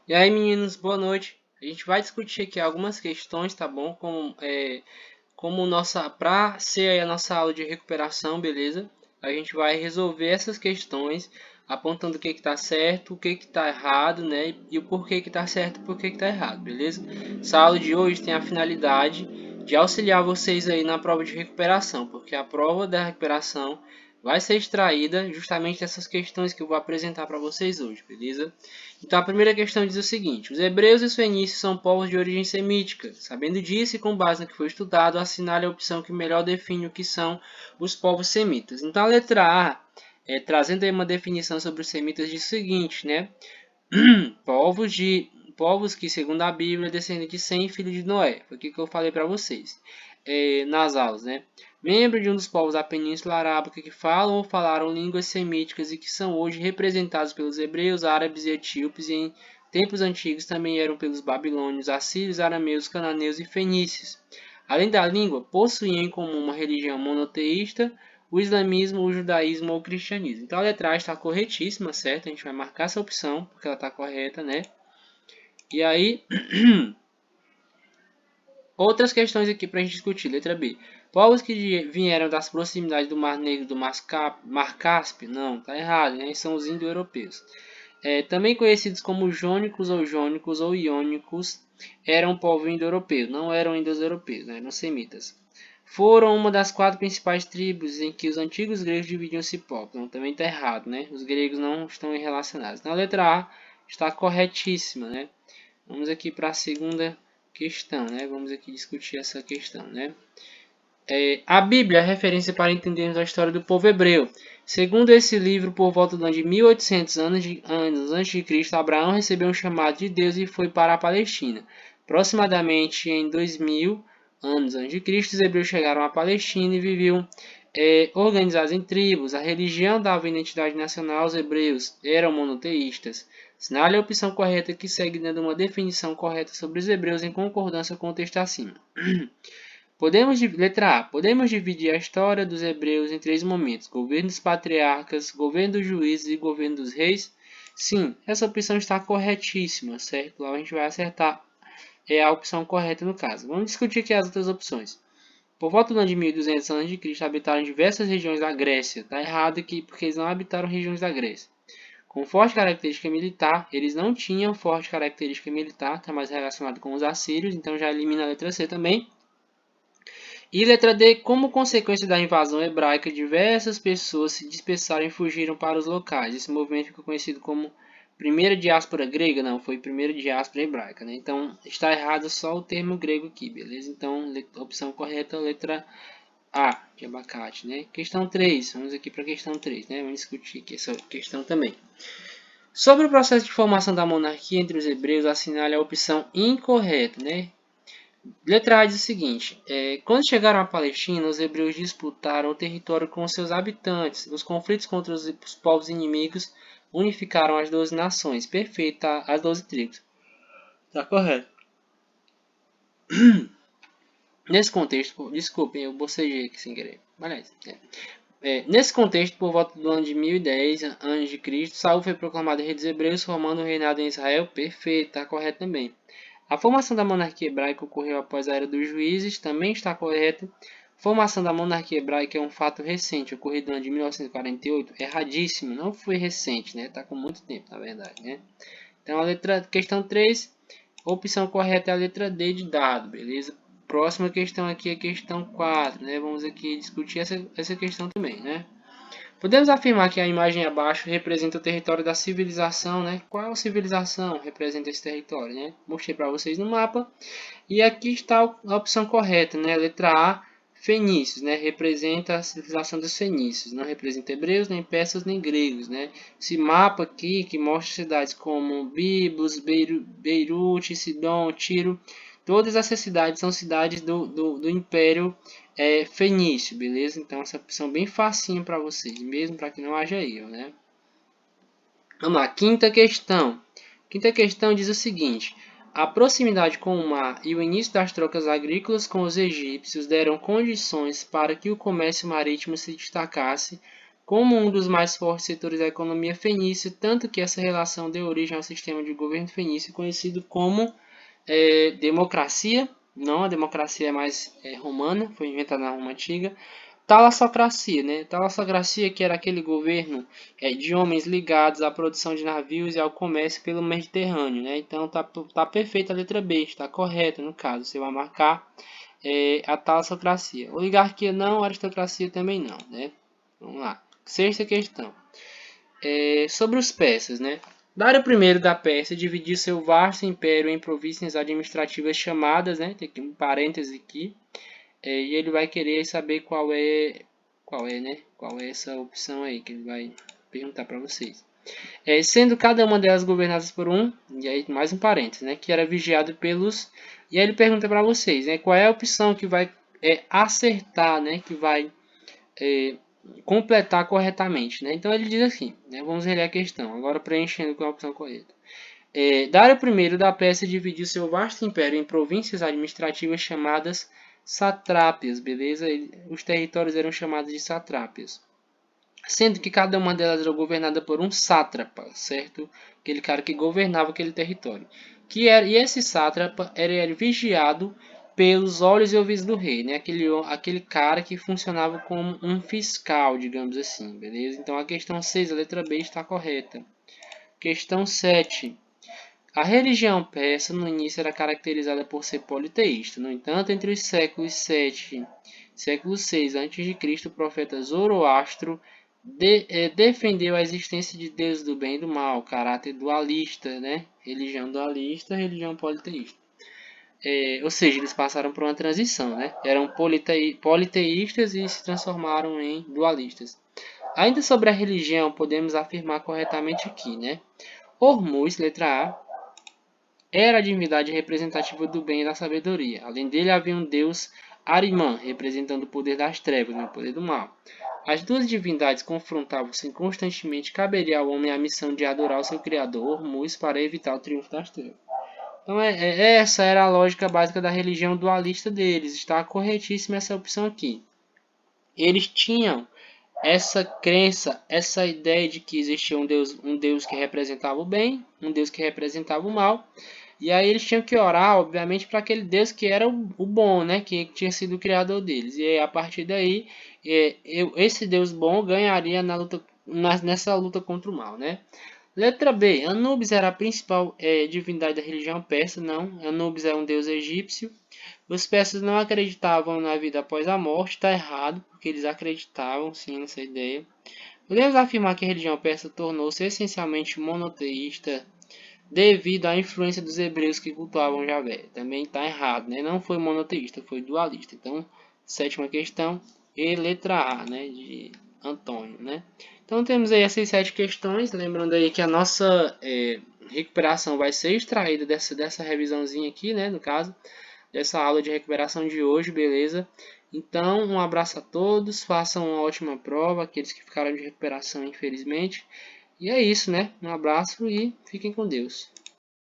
E aí, meninos, boa noite. A gente vai discutir aqui algumas questões, tá bom? Como nossa, para ser aí a nossa aula de recuperação, beleza? A gente vai resolver essas questões, apontando o que está certo, o que está errado, né? E o porquê que está certo e o porquê que está errado, beleza? Essa aula de hoje tem a finalidade de auxiliar vocês aí na prova de recuperação, porque a prova da recuperação vai ser extraída justamente dessas questões que eu vou apresentar para vocês hoje, beleza? Então a primeira questão diz o seguinte: os hebreus e os fenícios são povos de origem semítica. Sabendo disso e com base no que foi estudado, assinale a opção que melhor define o que são os povos semitas. Então a letra A, trazendo aí uma definição sobre os semitas, diz o seguinte, né? povos que, segundo a Bíblia, descendem de Sem, filho de Noé. Foi o que eu falei para vocês nas aulas, né? Membro de um dos povos da Península Arábica que falam ou falaram línguas semíticas e que são hoje representados pelos hebreus, árabes e etíopes, e em tempos antigos também eram pelos babilônios, assírios, arameus, cananeus e fenícios. Além da língua, possuíam em comum uma religião monoteísta, o islamismo, o judaísmo ou o cristianismo. Então a letra A está corretíssima, certo? A gente vai marcar essa opção, porque ela está correta, né? E aí, outras questões aqui para a gente discutir. Letra B. Povos que vieram das proximidades do Mar Negro, do Mar Cáspio, não, tá errado, né? São os indo-europeus. Também conhecidos como jônicos ou iônicos, eram povo indo-europeu, não eram indo-europeus, né? Eram semitas. Foram uma das 4 principais tribos em que os antigos gregos dividiam esse povo. Então, também está errado, né? Os gregos não estão relacionados. Na letra A está corretíssima, né? Vamos aqui para a segunda questão, né? Vamos aqui discutir essa questão, né? A Bíblia é referência para entendermos a história do povo hebreu. Segundo esse livro, por volta de 1800 anos antes de Cristo, Abraão recebeu um chamado de Deus e foi para a Palestina. Aproximadamente em 2000 anos antes de Cristo, os hebreus chegaram à Palestina e viviam organizados em tribos. A religião dava identidade nacional aos hebreus, eram monoteístas. Assinale a opção correta que segue dando uma definição correta sobre os hebreus em concordância com o texto acima. Letra A. Podemos dividir a história dos hebreus em 3 momentos: governo dos patriarcas, governo dos juízes e governo dos reis? Sim, essa opção está corretíssima, certo? Lá a gente vai acertar a opção correta no caso. Vamos discutir aqui as outras opções. Por volta do ano de 1200 a.C., habitaram diversas regiões da Grécia. Está errado aqui porque eles não habitaram regiões da Grécia. Com forte característica militar, eles não tinham forte característica militar, está mais relacionado com os assírios, então já elimina a letra C também. E letra D, como consequência da invasão hebraica, diversas pessoas se dispersaram e fugiram para os locais. Esse movimento ficou conhecido como primeira diáspora grega, não, foi primeira diáspora hebraica, né? Então, está errado só o termo grego aqui, beleza? Então, opção correta, letra A, de abacate, né? Questão 3, vamos aqui para a questão 3, né? Vamos discutir aqui essa questão também. Sobre o processo de formação da monarquia entre os hebreus, assinale a opção incorreta, né? Letra A diz o seguinte: quando chegaram à Palestina, os hebreus disputaram o território com seus habitantes. Os conflitos contra os povos inimigos unificaram as 12 nações. Perfeito, tá? As 12 tribos. Tá correto. Nesse contexto, desculpem, eu bocejei aqui sem querer. Nesse contexto, por volta do ano de 1010 a.C., Saul foi proclamado rei dos hebreus, formando o reinado em Israel. Perfeito, tá correto também. A formação da monarquia hebraica ocorreu após a era dos juízes, também está correta. A formação da monarquia hebraica é um fato recente, ocorrido no ano de 1948. Erradíssimo, não foi recente, né? Está com muito tempo, na verdade, né? Então, questão 3, a opção correta é a letra D de dado, beleza? Próxima questão aqui é a questão 4, né? Vamos aqui discutir essa questão também, né? Podemos afirmar que a imagem abaixo representa o território da civilização, né? Qual civilização representa esse território, né? Mostrei para vocês no mapa. E aqui está a opção correta, né? Letra A, fenícios, né? Representa a civilização dos fenícios. Não representa hebreus, nem persas, nem gregos, né? Esse mapa aqui que mostra cidades como Biblos, Beirute, Sidom, Tiro. Todas essas cidades são cidades do Império Fenício, beleza? Então essa opção bem facinho para vocês, mesmo para que não haja erro, né? Vamos lá, quinta questão. Quinta questão diz o seguinte: a proximidade com o mar e o início das trocas agrícolas com os egípcios deram condições para que o comércio marítimo se destacasse como um dos mais fortes setores da economia fenícia, tanto que essa relação deu origem ao sistema de governo fenício conhecido como democracia. Não, a democracia é mais romana, foi inventada na Roma Antiga. Talassocracia, né? Talassocracia, que era aquele governo de homens ligados à produção de navios e ao comércio pelo Mediterrâneo, né? Então tá perfeita a letra B, está correta no caso. Você vai marcar a talassocracia. Oligarquia não, aristocracia também não, né? Vamos lá. Sexta questão. Sobre os persas, né? Dário I da Pérsia dividiu seu vasto império em províncias administrativas chamadas, né? Tem aqui um parêntese aqui. E ele vai querer saber qual é, né? Qual é essa opção aí que ele vai perguntar para vocês. Sendo cada uma delas governadas por um, e aí mais um parênteses, né? Que era vigiado pelos. E aí ele pergunta para vocês, né? Qual é a opção que vai acertar, né? Que vai completar corretamente, né? Então ele diz assim, né? Vamos reler a questão, agora preenchendo com a opção correta. Dário I da Pérsia dividiu seu vasto império em províncias administrativas chamadas satrápias, beleza? Os territórios eram chamados de satrápias, sendo que cada uma delas era governada por um sátrapa, certo? Aquele cara que governava aquele território. E esse sátrapa era vigiado pelos olhos e ouvidos do rei, né? Aquele cara que funcionava como um fiscal, digamos assim, beleza? Então a questão 6, a letra B, está correta. Questão 7. A religião persa no início era caracterizada por ser politeísta. No entanto, entre os séculos 7 e século 6 a.C., o profeta Zoroastro defendeu a existência de Deus do bem e do mal, caráter dualista, né? Religião dualista, religião politeísta. Ou seja, eles passaram por uma transição, né? Eram politeístas e se transformaram em dualistas. Ainda sobre a religião, podemos afirmar corretamente aqui, né? Hormuz, letra A, era a divindade representativa do bem e da sabedoria. Além dele havia um deus Ahriman, representando o poder das trevas, o poder do mal. As duas divindades confrontavam-se constantemente. Caberia ao homem a missão de adorar o seu criador, Hormuz, para evitar o triunfo das trevas. Então essa era a lógica básica da religião dualista deles. Está corretíssima essa opção aqui. Eles tinham essa crença, essa ideia de que existia um Deus que representava o bem, um Deus que representava o mal. E aí eles tinham que orar, obviamente, para aquele Deus que era o bom, né? Que tinha sido o criador deles. E aí, a partir daí, esse Deus bom ganharia nessa luta contra o mal, né? Letra B. Anubis era a principal divindade da religião persa. Não, Anubis é um deus egípcio. Os persas não acreditavam na vida após a morte. Está errado, porque eles acreditavam sim nessa ideia. Podemos afirmar que a religião persa tornou-se essencialmente monoteísta devido à influência dos hebreus que cultuavam Javé. Também está errado, né? Não foi monoteísta, foi dualista. Então, sétima questão, e letra A, né? De Antônio, né? Então, temos aí essas 7 questões. Lembrando aí que a nossa recuperação vai ser extraída dessa revisãozinha aqui, né? No caso, dessa aula de recuperação de hoje, beleza? Então, um abraço a todos, façam uma ótima prova, aqueles que ficaram de recuperação, infelizmente. E é isso, né? Um abraço e fiquem com Deus.